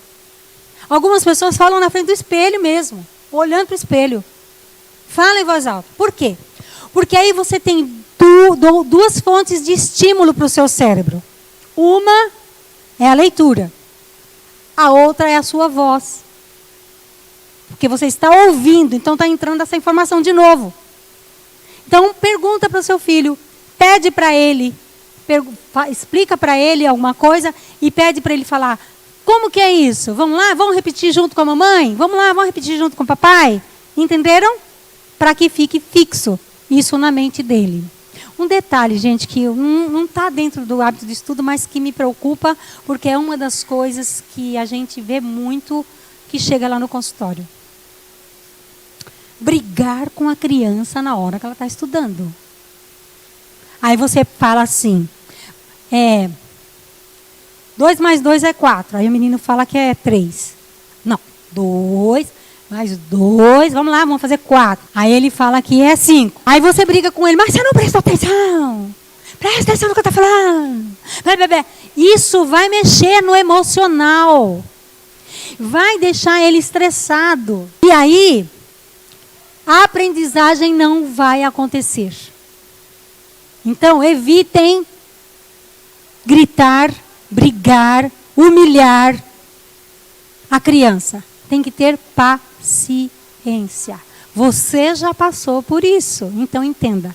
Speaker 1: Algumas pessoas falam na frente do espelho mesmo, olhando para o espelho. Fala em voz alta. Por quê? Porque aí você tem duas fontes de estímulo para o seu cérebro. Uma é a leitura. A outra é a sua voz. Porque você está ouvindo, então está entrando essa informação de novo. Então, pergunta para o seu filho. Pede para ele, explica para ele alguma coisa e pede para ele falar, como que é isso? Vamos lá, vamos repetir junto com a mamãe? Vamos lá, vamos repetir junto com o papai? Entenderam? Para que fique fixo isso na mente dele. Um detalhe, gente, que não está dentro do hábito de estudo, mas que me preocupa, porque é uma das coisas que a gente vê muito que chega lá no consultório. Brigar com a criança na hora que ela está estudando. Aí você fala assim, 2 mais 2 é 4. Aí o menino fala que é 3. Não, 2 mais 2, vamos lá, vamos fazer 4. Aí ele fala que é 5. Aí você briga com ele, mas você não presta atenção. Presta atenção no que eu estou falando. Isso vai mexer no emocional. Vai deixar ele estressado. E aí, a aprendizagem não vai acontecer. Então, evitem gritar, brigar, humilhar a criança. Tem que ter paciência. Você já passou por isso, então entenda.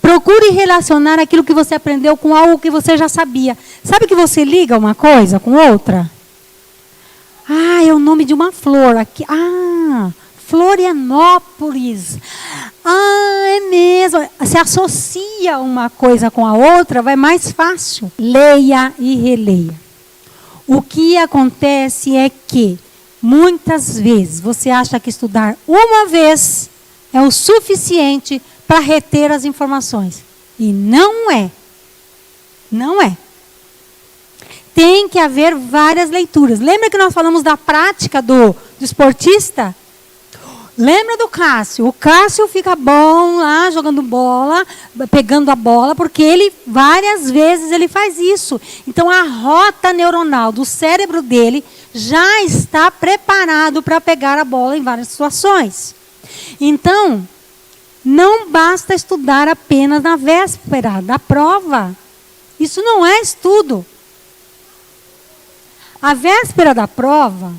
Speaker 1: Procure relacionar aquilo que você aprendeu com algo que você já sabia. Sabe que você liga uma coisa com outra? Ah, é o nome de uma flor aqui. Ah, Florianópolis. Ah, é mesmo. Se associa uma coisa com a outra, vai mais fácil. Leia e releia. O que acontece é que, muitas vezes, você acha que estudar uma vez é o suficiente para reter as informações. E não é. Não é. Tem que haver várias leituras. Lembra que nós falamos da prática do esportista? Lembra do Cássio? O Cássio fica bom lá, jogando bola, pegando a bola, porque ele, várias vezes, ele faz isso. Então, a rota neuronal do cérebro dele já está preparado para pegar a bola em várias situações. Então, não basta estudar apenas na véspera da prova. Isso não é estudo. A véspera da prova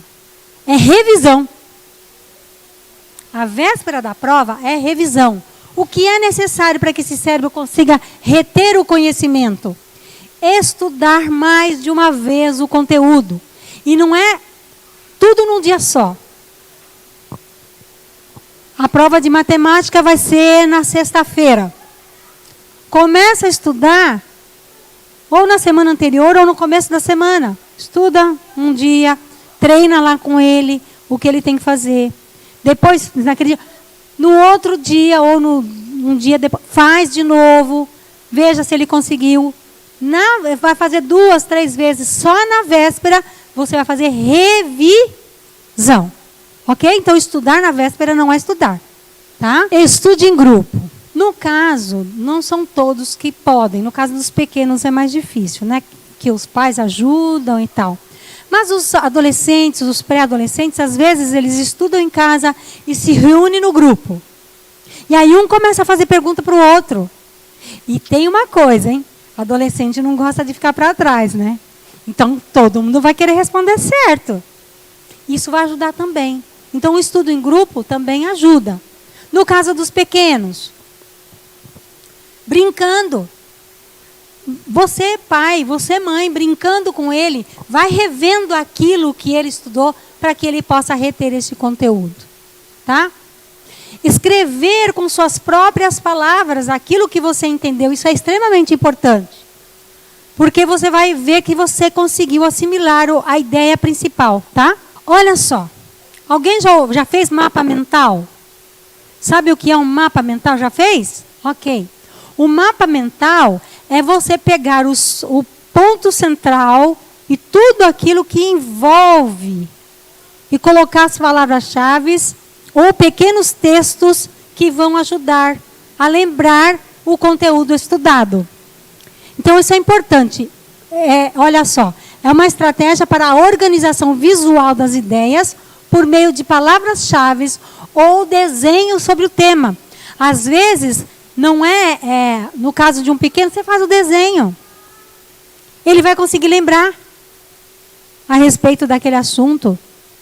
Speaker 1: é revisão. A véspera da prova é revisão. O que é necessário para que esse cérebro consiga reter o conhecimento? Estudar mais de uma vez o conteúdo. E não é tudo num dia só. A prova de matemática vai ser na sexta-feira. Começa a estudar ou na semana anterior ou no começo da semana. Estuda um dia, treina lá com ele o que ele tem que fazer. Depois, naquele dia, no outro dia ou um dia depois, faz de novo, veja se ele conseguiu. Vai fazer 2, 3 vezes só na véspera, você vai fazer revisão. Ok? Então, estudar na véspera não é estudar. Tá? Estude em grupo. No caso, não são todos que podem. No caso dos pequenos é mais difícil, né? Que os pais ajudam e tal. Mas os adolescentes, os pré-adolescentes, às vezes eles estudam em casa e se reúnem no grupo. E aí um começa a fazer pergunta para o outro. E tem uma coisa, hein? Adolescente não gosta de ficar para trás, né? Então, todo mundo vai querer responder certo. Isso vai ajudar também. Então, o estudo em grupo também ajuda. No caso dos pequenos, brincando. Você, pai, você, mãe, brincando com ele, vai revendo aquilo que ele estudou para que ele possa reter esse conteúdo. Tá? Escrever com suas próprias palavras aquilo que você entendeu, isso é extremamente importante. Porque você vai ver que você conseguiu assimilar a ideia principal, tá? Olha só, alguém já fez mapa mental? Sabe o que é um mapa mental? Já fez? Ok. O mapa mental é você pegar o ponto central e tudo aquilo que envolve e colocar as palavras-chave ou pequenos textos que vão ajudar a lembrar o conteúdo estudado. Então, isso é importante. Olha só, é uma estratégia para a organização visual das ideias por meio de palavras-chave ou desenho sobre o tema. Às vezes, não no caso de um pequeno, você faz o desenho. Ele vai conseguir lembrar a respeito daquele assunto,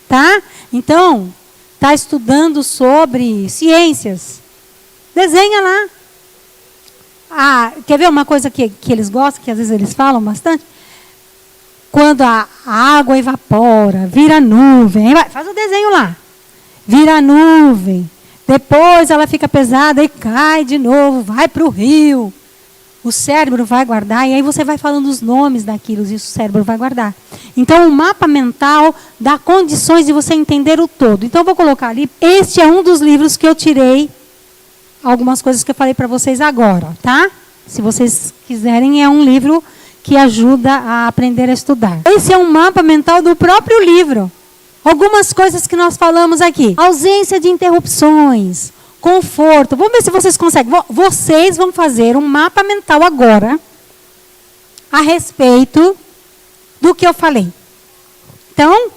Speaker 1: tá? Então, está estudando sobre ciências. Desenha lá. Quer ver uma coisa que eles gostam, que às vezes eles falam bastante? Quando a água evapora, vira nuvem. Faz o desenho lá. Vira nuvem. Depois ela fica pesada e cai de novo, vai para o rio. O cérebro vai guardar, e aí você vai falando os nomes daquilo, e o cérebro vai guardar. Então, o mapa mental dá condições de você entender o todo. Então, eu vou colocar ali, este é um dos livros que eu tirei, algumas coisas que eu falei para vocês agora, tá? Se vocês quiserem, é um livro que ajuda a aprender a estudar. Esse é um mapa mental do próprio livro. Algumas coisas que nós falamos aqui. Ausência de interrupções, conforto. Vamos ver se vocês conseguem. Vocês vão fazer um mapa mental agora a respeito do que eu falei. Então,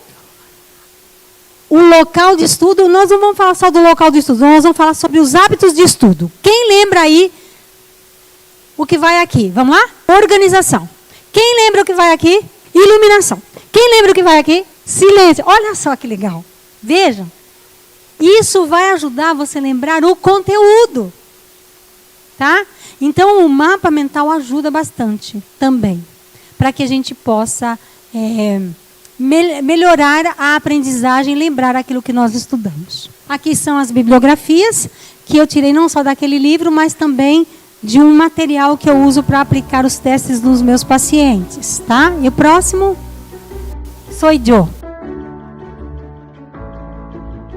Speaker 1: o local de estudo, nós não vamos falar só do local de estudo, nós vamos falar sobre os hábitos de estudo. Quem lembra aí o que vai aqui? Vamos lá? Organização. Quem lembra o que vai aqui? Iluminação. Quem lembra o que vai aqui? Silêncio. Olha só que legal. Vejam. Isso vai ajudar você a lembrar o conteúdo. Tá? Então, o mapa mental ajuda bastante também. Para que a gente possa melhorar a aprendizagem e lembrar aquilo que nós estudamos. Aqui são as bibliografias que eu tirei não só daquele livro, mas também de um material que eu uso para aplicar os testes nos meus pacientes. Tá? E o próximo sou eu.